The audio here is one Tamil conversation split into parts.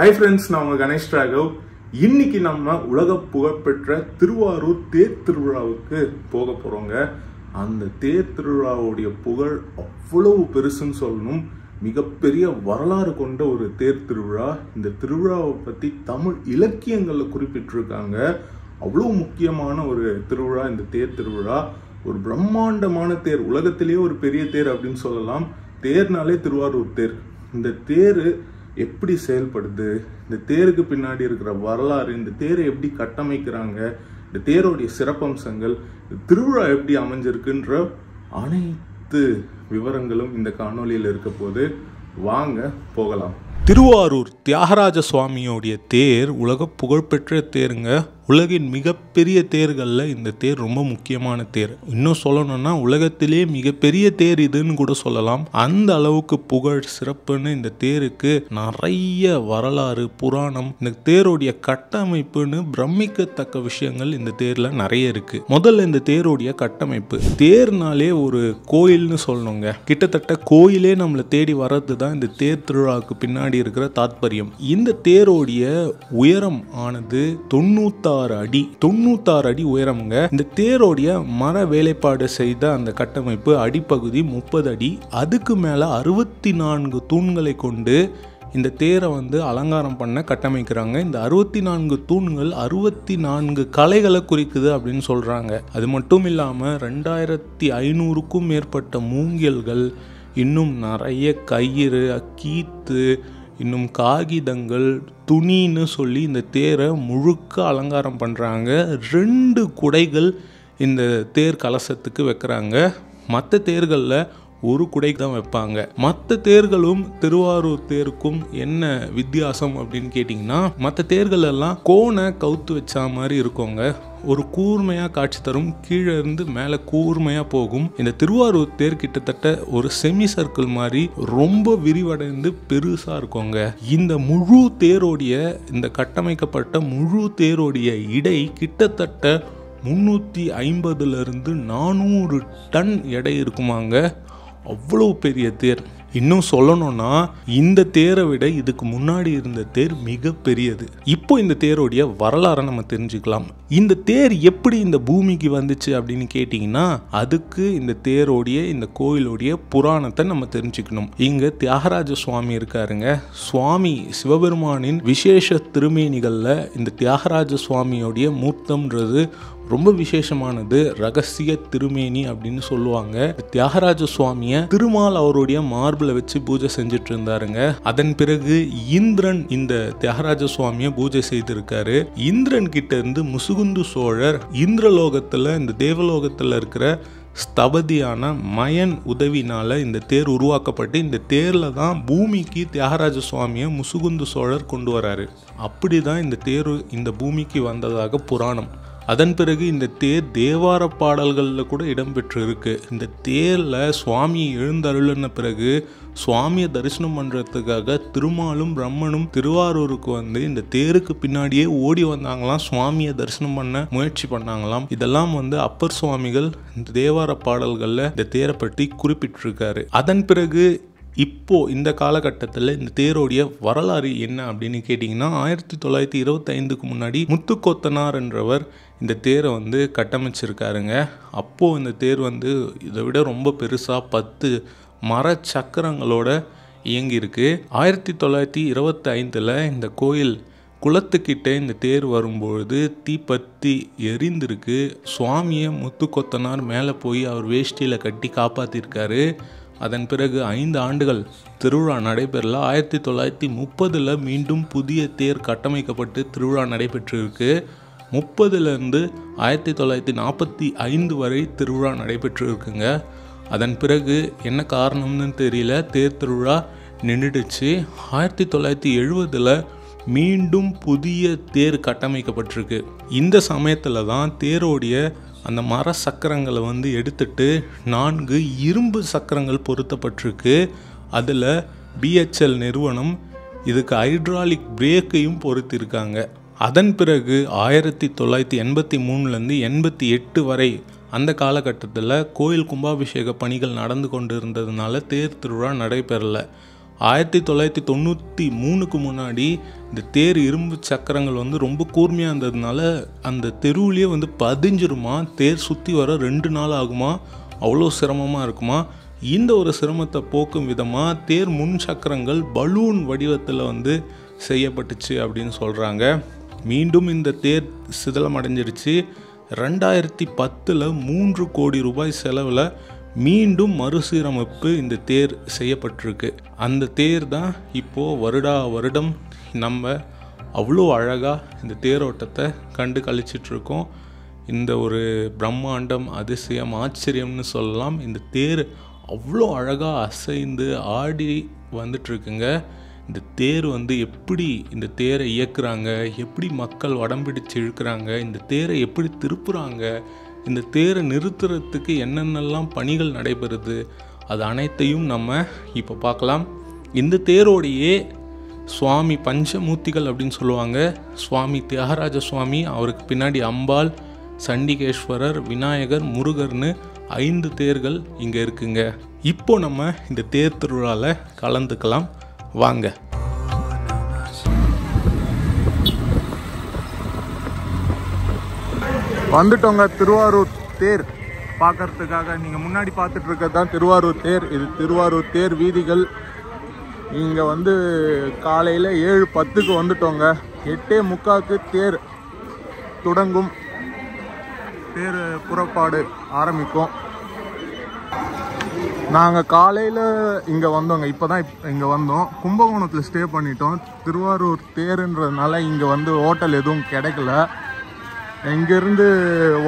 ஹாய் ஃப்ரெண்ட்ஸ், நான் உங்க கணேஷ் ராகவ். இன்னைக்கு நம்ம உலக புகழ்பெற்ற திருவாரூர் தேர் திருவிழாவுக்கு போக போறோங்க. அந்த தேர் திருவிழாவுடைய புகழ் அவ்வளவு பெருசுன்னு சொல்லணும். மிகப்பெரிய வரலாறு கொண்ட ஒரு தேர் திருவிழா. இந்த திருவிழாவை பத்தி தமிழ் இலக்கியங்கள்ல குறிப்பிட்டிருக்காங்க. அவ்வளவு முக்கியமான ஒரு திருவிழா இந்த தேர் திருவிழா. ஒரு பிரம்மாண்டமான தேர், உலகத்திலேயே ஒரு பெரிய தேர் அப்படின்னு சொல்லலாம். தேர்னாலே திருவாரூர் தேர். இந்த தேர் எப்படி செயல்படுது, இந்த தேருக்கு பின்னாடி இருக்கிற வரலாறு, இந்த தேரை எப்படி கட்டமைக்கிறாங்க, இந்த தேரோடைய சிறப்பம்சங்கள், திருவிழா எப்படி அமைஞ்சிருக்குன்ற அனைத்து விவரங்களும் இந்த காணொலியில் இருக்க போது வாங்க போகலாம். திருவாரூர் தியாகராஜ சுவாமியோடைய தேர் உலக புகழ்பெற்ற தேருங்க. உலகின் மிகப்பெரிய தேர்களில் இந்த தேர் ரொம்ப முக்கியமான தேர். இன்னும் சொல்லணும்னா உலகத்திலே மிகப்பெரிய தேர் இதுன்னு கூட சொல்லலாம். அந்த அளவுக்கு புகழ் சிறப்புன்னு இந்த தேருக்கு நிறைய வரலாறு, புராணம், இந்த தேரோடைய கட்டமைப்புன்னு பிரமிக்கத்தக்க விஷயங்கள் இந்த தேர்ல நிறைய இருக்கு. முதல்ல இந்த தேரோடைய கட்டமைப்பு. தேர்னாலே ஒரு கோயில்னு சொல்லணுங்க. கிட்டத்தட்ட கோயிலே நம்மளை தேடி வர்றது தான் இந்த தேர் திருவிழாவுக்கு பின்னாடி இருக்கிற தாத்பரியம். இந்த தேரோடைய உயரம் ஆனது 96 அடி உயரமுங்க. இந்த தேரோடைய மர வேலைப்பாடு செய்த அந்த கட்டமைப்பு அடிப்பகுதி 30 அடி. அதுக்கு மேல 64 தூண்களை கொண்டு இந்த தேரை அலங்காரம் பண்ண கட்டமைக்கிறாங்க. இந்த 64 தூண்கள் 64 கலைகளை குறிக்குது அப்படின்னு சொல்றாங்க. அது மட்டும் இல்லாம 2500க்கும் மேற்பட்ட மூங்கில்கள், இன்னும் நிறைய கயிறு, கீத்து, இன்னும் காகிதங்கள், துணின்னு சொல்லி இந்த தேரை முழுக்க அலங்காரம் பண்ணுறாங்க. 2 குடைகள் இந்த தேர் கலசத்துக்கு வைக்கிறாங்க. மற்ற தேர்களில் ஒரு குடை தான் வைப்பாங்க. மற்ற தேர்களும் திருவாரூர் தேருக்கும் என்ன வித்தியாசம் அப்படின்னு கேட்டிங்கன்னா, மற்ற தேர்கள் எல்லாம் கோணை கவுத்து வச்ச மாதிரி இருக்குங்க. ஒரு கூர்மையாக காட்சி தரும். கீழே இருந்து மேலே கூர்மையாக போகும். இந்த திருவாரூர் தேர் கிட்டத்தட்ட ஒரு செமி சர்க்கிள் மாதிரி ரொம்ப விரிவடைந்து பெருசாக இருக்குங்க. இந்த முழு தேரோடைய, இந்த கட்டமைக்கப்பட்ட முழு தேரோடைய இடை கிட்டத்தட்ட 350 to 400 டன் எடை இருக்குமாங்க. அவ்வளோ பெரிய தேர். இன்னும் சொல்லணும்னா இந்த தேரை விட இதுக்கு முன்னாடி இருந்த தேர் மிக பெரியது. இப்போ இந்த தேரோடைய வரலாறை நம்ம தெரிஞ்சுக்கலாம். இந்த தேர் எப்படி இந்த பூமிக்கு வந்துச்சு அப்படின்னு கேட்டிங்கன்னா, அதுக்கு இந்த தேரோடைய, இந்த கோயிலோடைய புராணத்தை நம்ம தெரிஞ்சுக்கணும். இங்க தியாகராஜ சுவாமி இருக்காருங்க. சுவாமி சிவபெருமானின் விசேஷ திருமேனிகள்ல இந்த தியாகராஜ சுவாமியோடைய மூர்த்தம்ன்றது ரொம்ப விசேஷமானது. ரகசிய திருமேனி அப்படின்னு சொல்லுவாங்க. தியாகராஜ சுவாமிய திருமால் அவருடைய மார்பிள வச்சு பூஜை செஞ்சுட்டு இருந்தாருங்க. அதன் பிறகு இந்திரன் இந்த தியாகராஜ சுவாமிய பூஜை செய்திருக்காரு. இந்திரன் கிட்ட இருந்து முசுகுந்து சோழர் இந்திரலோகத்துல, இந்த தேவலோகத்துல இருக்கிற ஸ்தபதியான மயன் உதவினால இந்த தேர் உருவாக்கப்பட்டு, இந்த தேர்ல தான் பூமிக்கு தியாகராஜ சுவாமியை முசுகுந்து சோழர் கொண்டு வராரு. அப்படிதான் இந்த தேர் இந்த பூமிக்கு வந்ததாக புராணம். அதன் பிறகு இந்த தேர் தேவார பாடல்களில் கூட இடம்பெற்று இருக்கு. இந்த தேரில் சுவாமி எழுந்தருளின பிறகு சுவாமியை தரிசனம் பண்ணுறதுக்காக திருமாலும் பிரம்மனும் திருவாரூருக்கு இந்த தேருக்கு பின்னாடியே ஓடி வந்தாங்களாம். சுவாமியை தரிசனம் பண்ண முயற்சி பண்ணாங்களாம். இதெல்லாம் அப்பர் சுவாமிகள் இந்த தேவார பாடல்களில் இந்த தேரை பற்றி குறிப்பிட்டிருக்காரு. அதன் பிறகு இப்போ இந்த காலகட்டத்தில் இந்த தேரோடைய வரலாறு என்ன அப்படின்னு கேட்டிங்கன்னா, 1925க்கு முன்னாடி முத்துக்கோத்தனார் என்றவர் இந்த தேரை கட்டமைச்சிருக்காருங்க. அப்போது இந்த தேர் இதை விட ரொம்ப பெருசாக 10 மர சக்கரங்களோட இயங்கியிருக்கு. 1925 இந்த கோயில் குளத்துக்கிட்ட இந்த தேர் வரும்பொழுது தீப்பற்றி எரிந்திருக்கு. சுவாமியை முத்துக்கொத்தனார் மேலே போய் அவர் வேஷ்டியில் கட்டி காப்பாற்றிருக்காரு. அதன் பிறகு 5 ஆண்டுகள் திருவிழா நடைபெறல. 1930 மீண்டும் புதிய தேர் கட்டமைக்கப்பட்டு திருவிழா நடைபெற்றிருக்கு. 30 1945 வரை திருவிழா நடைபெற்று இருக்குங்க. அதன் பிறகு என்ன காரணம்னு தெரியல, தேர் திருவிழா நின்றுடுச்சு. 1970 மீண்டும் புதிய தேர் கட்டமைக்கப்பட்டிருக்கு. இந்த சமயத்தில் தான் தேரோடைய அந்த மர சக்கரங்களை எடுத்துட்டு 4 இரும்பு சக்கரங்கள் பொருத்தப்பட்டிருக்கு. அதில் BHL நிறுவனம் இதுக்கு ஹைட்ராலிக் பிரேக்கையும் பொருத்திருக்காங்க. அதன் பிறகு 1983 88 வரை அந்த காலகட்டத்தில் கோயில் கும்பாபிஷேக பணிகள் நடந்து கொண்டு இருந்ததுனால தேர் திருவிழா நடைபெறலை. 1993க்கு முன்னாடி இந்த தேர் இரும்பு சக்கரங்கள் வந்து ரொம்ப கூர்மையாக இருந்ததுனால அந்த தெருவுலேயே வந்து பதிஞ்சிருமா, தேர் சுற்றி வர 2 நாள் ஆகுமா, அவ்வளோ சிரமமாக இருக்குமா. இந்த ஒரு சிரமத்தை போக்கும் விதமாக தேர் முன் சக்கரங்கள் பலூன் வடிவத்தில் வந்து செய்யப்பட்டுச்சு அப்படின்னு சொல்கிறாங்க. மீண்டும் இந்த தேர் சிதலம் அடைஞ்சிருச்சு. 2010 3 கோடி ரூபாய் செலவில் மீண்டும் மறுசீரமைப்பு இந்த தேர் செய்யப்பட்டிருக்கு. அந்த தேர் தான் இப்போது வருடம் நம்ம அவ்வளோ அழகாக இந்த தேரோட்டத்தை கண்டு கழிச்சிட்ருக்கோம். இந்த ஒரு பிரம்மாண்டம், அதிசயம், ஆச்சரியம்னு சொல்லலாம். இந்த தேர் அவ்வளோ அழகாக அசைந்து ஆடி வந்துட்டுருக்குங்க. இந்த தேர் வந்து எப்படி இந்த தேரை இயக்குறாங்க, எப்படி மக்கள் வடம்பிடிச்சு இழுக்கிறாங்க, இந்த தேரை எப்படி திருப்புறாங்க, இந்த தேரை நிறுத்துறதுக்கு என்னென்னலாம் பணிகள் நடைபெறுது, அது அனைத்தையும் நம்ம இப்போ பார்க்கலாம். இந்த தேரோடையே சுவாமி பஞ்சமூர்த்திகள் அப்படின்னு சொல்லுவாங்க. சுவாமி தியாகராஜ சுவாமி, அவருக்கு பின்னாடி அம்பாள், சண்டிகேஸ்வரர், விநாயகர், முருகர்னு 5 தேர்கள் இங்கே இருக்குங்க. இப்போ நம்ம இந்த தேர் திருவிழாவில் கலந்துக்கலாம் வாங்க. வந்துட்டோங்க திருவாரூர் தேர் பார்க்கறதுக்காக. நீங்கள் முன்னாடி பார்த்துட்டு இருக்கிறது தான் திருவாரூர் தேர். இது திருவாரூர் தேர் வீதிகள். இங்கே வந்து காலையில் 7:10க்கு வந்துட்டோங்க. 8:45க்கு தேர் தொடங்கும், தேர் புறப்பாடு ஆரம்பிக்கும். நாங்கள் காலையில் இங்கே வந்தோங்க. இப்போ தான் இங்கே வந்தோம். கும்பகோணத்தில் ஸ்டே பண்ணிட்டோம். திருவாரூர் தேருன்றதுனால இங்கே வந்து ஹோட்டல் எதுவும் கிடைக்கல. இங்கேருந்து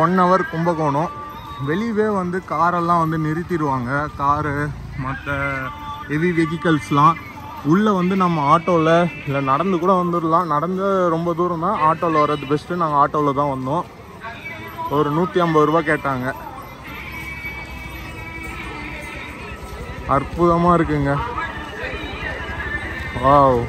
1 hour கும்பகோணம். வெளியவே வந்து காரெல்லாம் வந்து நிறுத்திடுவாங்க. காரு மற்ற ஹெவி வெஹிக்கல்ஸ்லாம் உள்ளே வந்து நம்ம ஆட்டோவில் இல்லை நடந்து கூட வந்துடலாம். நடந்து ரொம்ப தூரம் தான், ஆட்டோவில் வர்றது பெஸ்ட்டு. நாங்கள் ஆட்டோவில் தான் வந்தோம். ஒரு 150 ரூபா கேட்டாங்க. அற்புதமாக இருக்குங்க. வாவ்.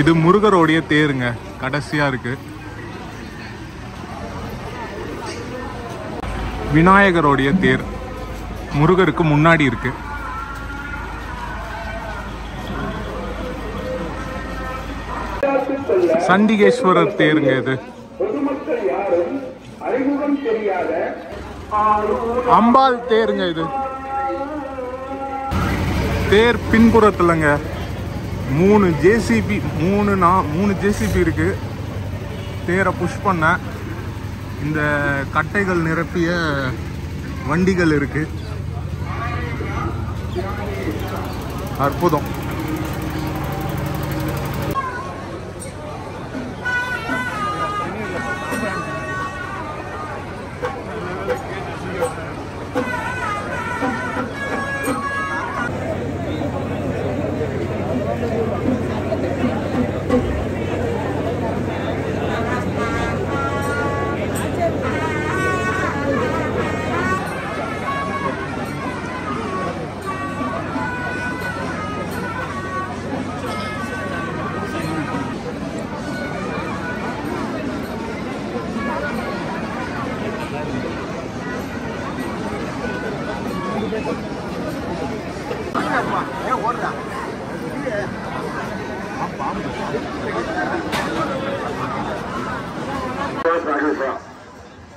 இது முருகருடைய தேருங்க, கடைசியா இருக்கு. விநாயகருடைய தேர் முருகருக்கு முன்னாடி இருக்கு. சண்டிகேஸ்வரர் தேருங்க இது. அம்பாள் தேருங்க இது. தேர் பின்புறத்துலங்க 3 ஜேசிபி இருக்கு. தேரை புஷ் பண்ண இந்த கட்டைகள் நிரப்பிய வண்டிகள் இருக்கு. அற்புதம்.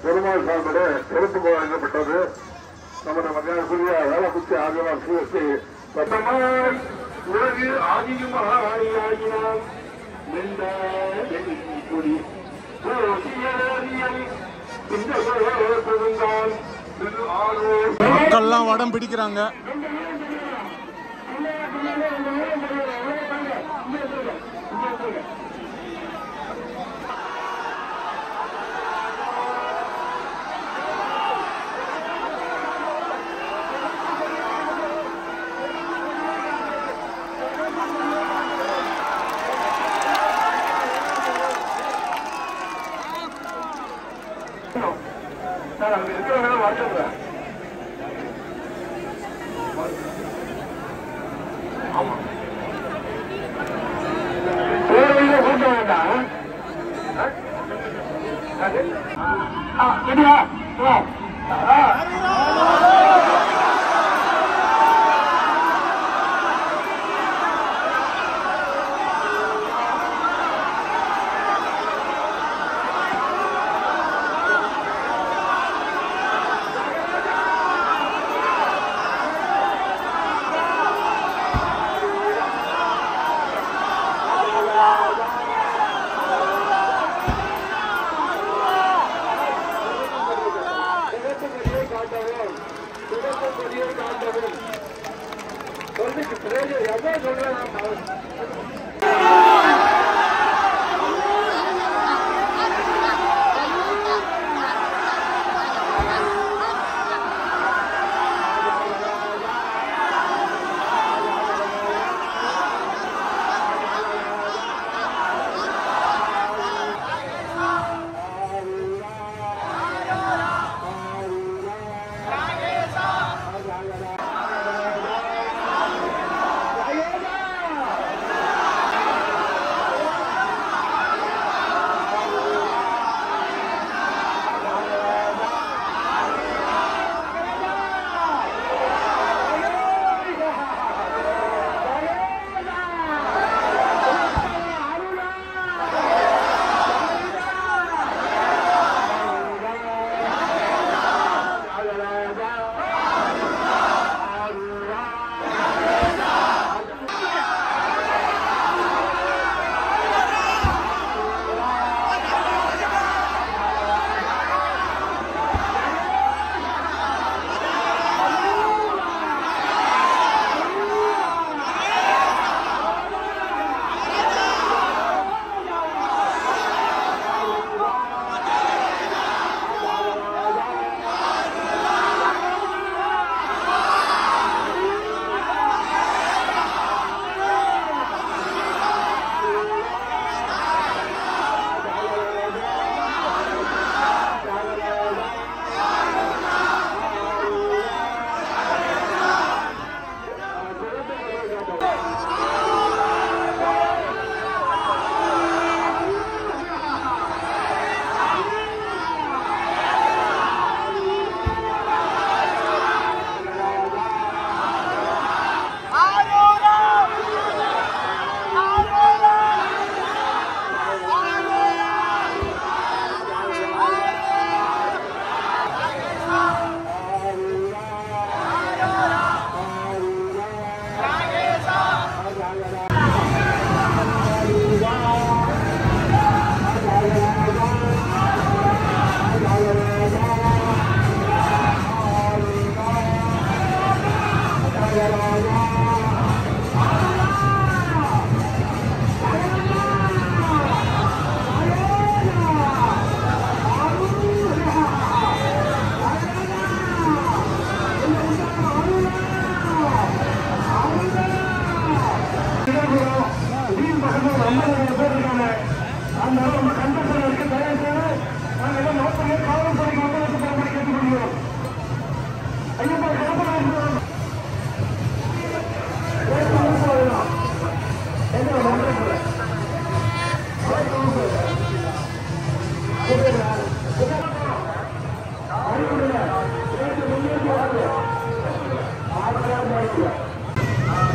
பெருமாள் சார்பிட செலுத்து வழங்கப்பட்டது. நமது மரியாதைக்குரிய வேளக்குச்சி ஆகியோர் சிஎஸ்சி உலகு ஆதியுமாகினாம் மக்கள்லாம் வடம் பிடிக்கிறாங்க. அங்க இருக்கிறவங்க வாழ்த்துங்க. ஆமா கூட்ட வேண்டாம்.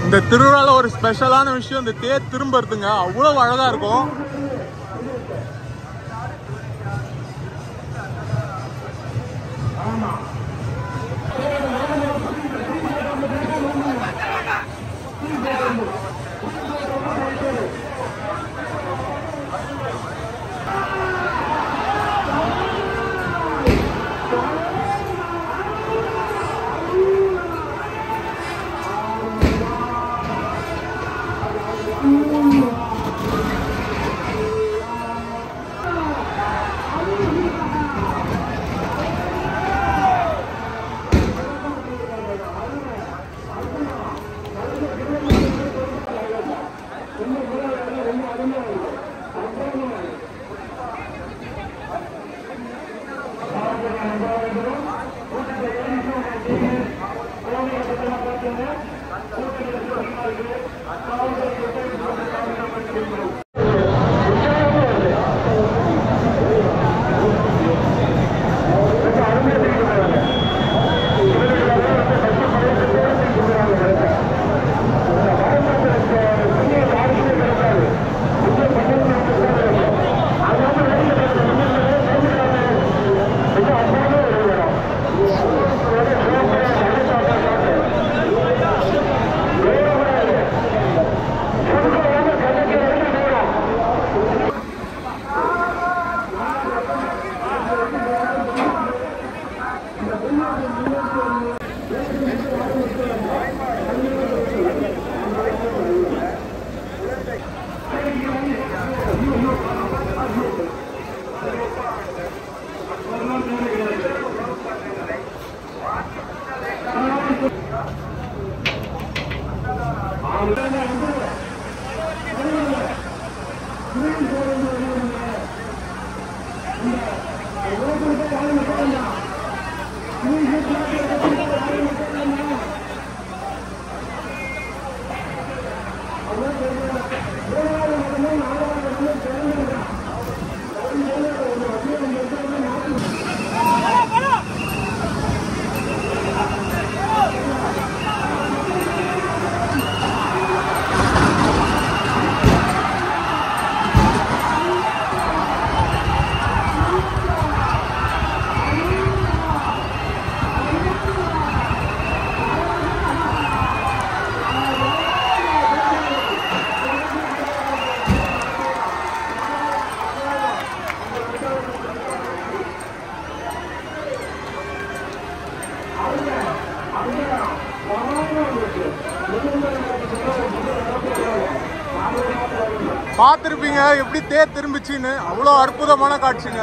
இந்த திருவிழால ஒரு ஸ்பெஷலான விஷயம், இந்த தேர் திரும்புறதுங்க அவ்வளவு அழகா இருக்கும். பார்த்துருப்பீங்க எப்படி தேர் திரும்பிச்சின்னு, அவ்வளோ அற்புதமான காட்சிங்க.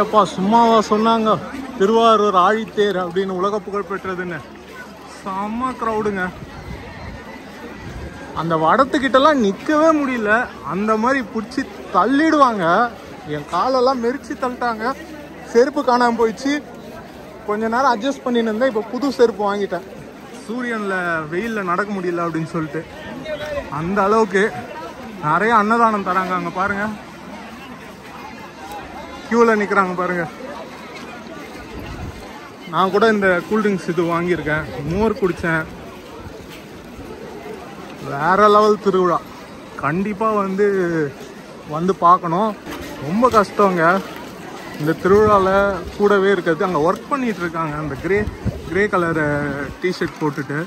எப்பா சும்மாவா சொன்னாங்க திருவாரூர் ஆழித்தேர் அப்படின்னு உலக புகழ் பெற்றதுன்னு. செம்ம க்ரௌடுங்க. அந்த வடத்துக்கிட்டலாம் நிற்கவே முடியல, அந்த மாதிரி பிடிச்சி தள்ளிடுவாங்க. என் காலெல்லாம் மெரிச்சு தள்ளிட்டாங்க. செருப்பு காணாமல் போயிடுச்சு. கொஞ்ச நேரம் அட்ஜஸ்ட் பண்ணின்னு இருந்தேன். இப்போ புது செருப்பு வாங்கிட்டேன். சூரியனில் வெயிலில் நடக்க முடியல அப்படின்னு சொல்லிட்டு. அந்த அளவுக்கு நிறைய அன்னதானம் தராங்க. அங்கே பாருங்க, கியூவில் நிற்கிறாங்க பாருங்க. நான் கூட இந்த கூல்ட்ரிங்க்ஸ் இது வாங்கியிருக்கேன், மோர் குடித்தேன். வேற லெவல் திருவிழா. கண்டிப்பாக வந்து பார்க்கணும். ரொம்ப கஷ்டங்க இந்த திருவிழாவில் கூடவே இருக்கிறது. அங்கே ஒர்க் பண்ணிகிட்டு இருக்காங்க அந்த கிரே கலர் டிஷர்ட் போட்டுட்டு,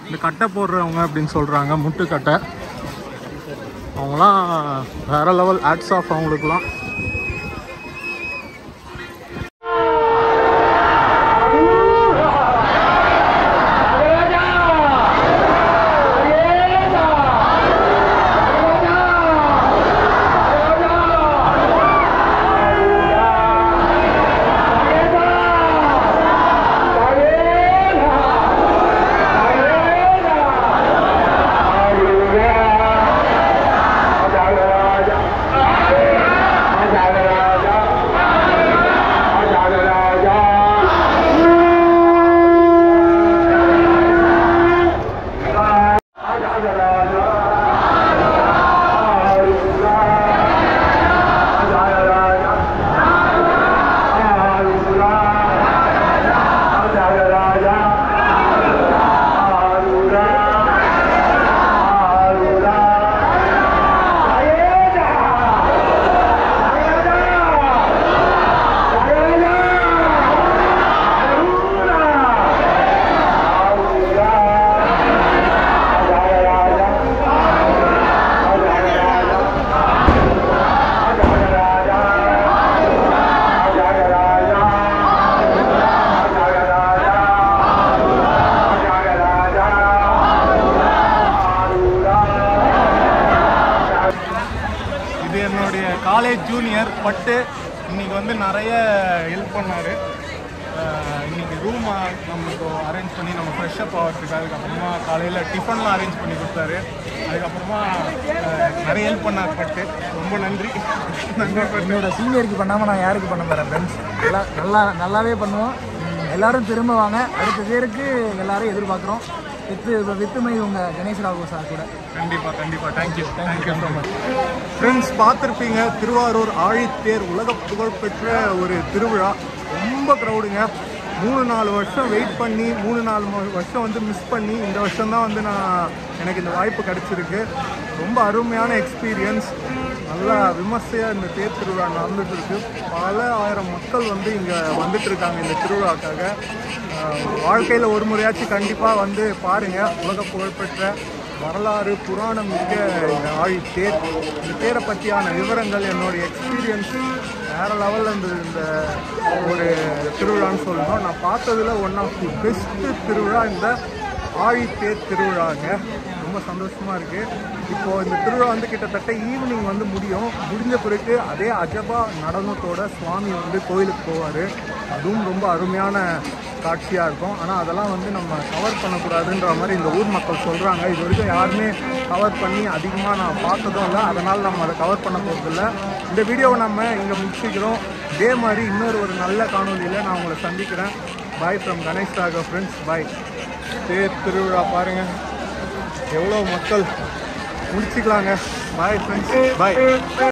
இந்த கட்டை போடுறவங்க அப்படின்னு சொல்கிறாங்க, முட்டுக்கட்டை. அவங்களாம் வேற லெவல். ஹேட்ஸ் ஆஃப் அவங்களுக்குலாம். காலேஜ் ஜூனியர் பட்டு இன்னைக்கு நிறைய ஹெல்ப் பண்ணார். இன்னைக்கு ரூம் நம்மளுக்கு அரேஞ்ச் பண்ணி நம்ம ஃப்ரெஷ்அப் ஆகிறதுக்கு, அதுக்கப்புறமா காலையில் டிஃபன்லாம் அரேஞ்ச் பண்ணி கொடுத்தாரு. அதுக்கப்புறமா நிறைய ஹெல்ப் பண்ணார் பட்டு. ரொம்ப நன்றி. என்னோட சீனியருக்கு பண்ணாமல் நான் யாருக்கு பண்ண போகிறேன்? ஃப்ரெண்ட்ஸ் நல்லாவே பண்ணுவோம். எல்லோரும் திரும்ப வாங்க. அடுத்த பேருக்கு எல்லாரும் எதிர்பார்க்குறோம். வித்துமை உங்கள் கணேஷ் ராகு சார் கூட. கண்டிப்பாக தேங்க்யூ ஸோ மச். ஃப்ரெண்ட்ஸ், பார்த்துருப்பீங்க திருவாரூர் ஆழித்தேர் உலக புகழ்பெற்ற ஒரு திருவிழா. ரொம்ப க்ரௌடுங்க. 3-4 வருஷம் வெயிட் பண்ணி 3-4 வருஷம் மிஸ் பண்ணி இந்த வருஷம்தான் எனக்கு இந்த வாய்ப்பு கிடச்சிருக்கு. ரொம்ப அருமையான எக்ஸ்பீரியன்ஸ். நல்லா விமர்சையாக இந்த தேர் திருவிழா நடந்துகிட்டு. பல ஆயிரம் மக்கள் இங்கே வந்துட்டுருக்காங்க இந்த திருவிழாக்காக. வாழ்க்கையில் ஒரு முறையாச்சும் கண்டிப்பாக பாருங்கள். உலக புகழ்பெற்ற வரலாறு புராணம் மிக்க இந்த ஆழித்தேர். இந்த தேரை பற்றியான விவரங்கள், என்னுடைய எக்ஸ்பீரியன்ஸ் வேறு லெவலில் இந்த ஒரு திருவிழான்னு சொல்லணும். நான் பார்த்ததில் ஒன் ஆஃப் தி பெஸ்ட்டு திருவிழா இந்த ஆழித்தேர் திருவிழாங்க. ரொம்ப சந்தோஷமாக இருக்குது. இப்போது இந்த திருவிழா கிட்டத்தட்ட ஈவினிங் முடிஞ்ச பிறகு அதே அஜபா நடனத்தோட சுவாமி கோயிலுக்கு போவார். அதுவும் ரொம்ப அருமையான காட்சியாக இருக்கும். ஆனால் அதெல்லாம் நம்ம கவர் பண்ணக்கூடாதுன்ற மாதிரி இந்த ஊர் மக்கள் சொல்கிறாங்க. இது வரைக்கும் யாருமே கவர் பண்ணி அதிகமாக நான் பார்த்ததும் இல்லை. அதனால் நம்ம அதை கவர் பண்ண போகிறதில்ல. இந்த வீடியோவை நம்ம இங்கே முடிச்சுக்கிறோம். இதே மாதிரி ஒரு நல்ல காணொலியில் நான் உங்களை சந்திக்கிறேன். Bye from Ganesh Raghav. Friends, bye. தேர் திருவிழா பாருங்கள், எவ்வளோ மக்கள். முடிச்சுக்கலாங்க. பாய் ஃப்ரெண்ட்ஸ், பாய்.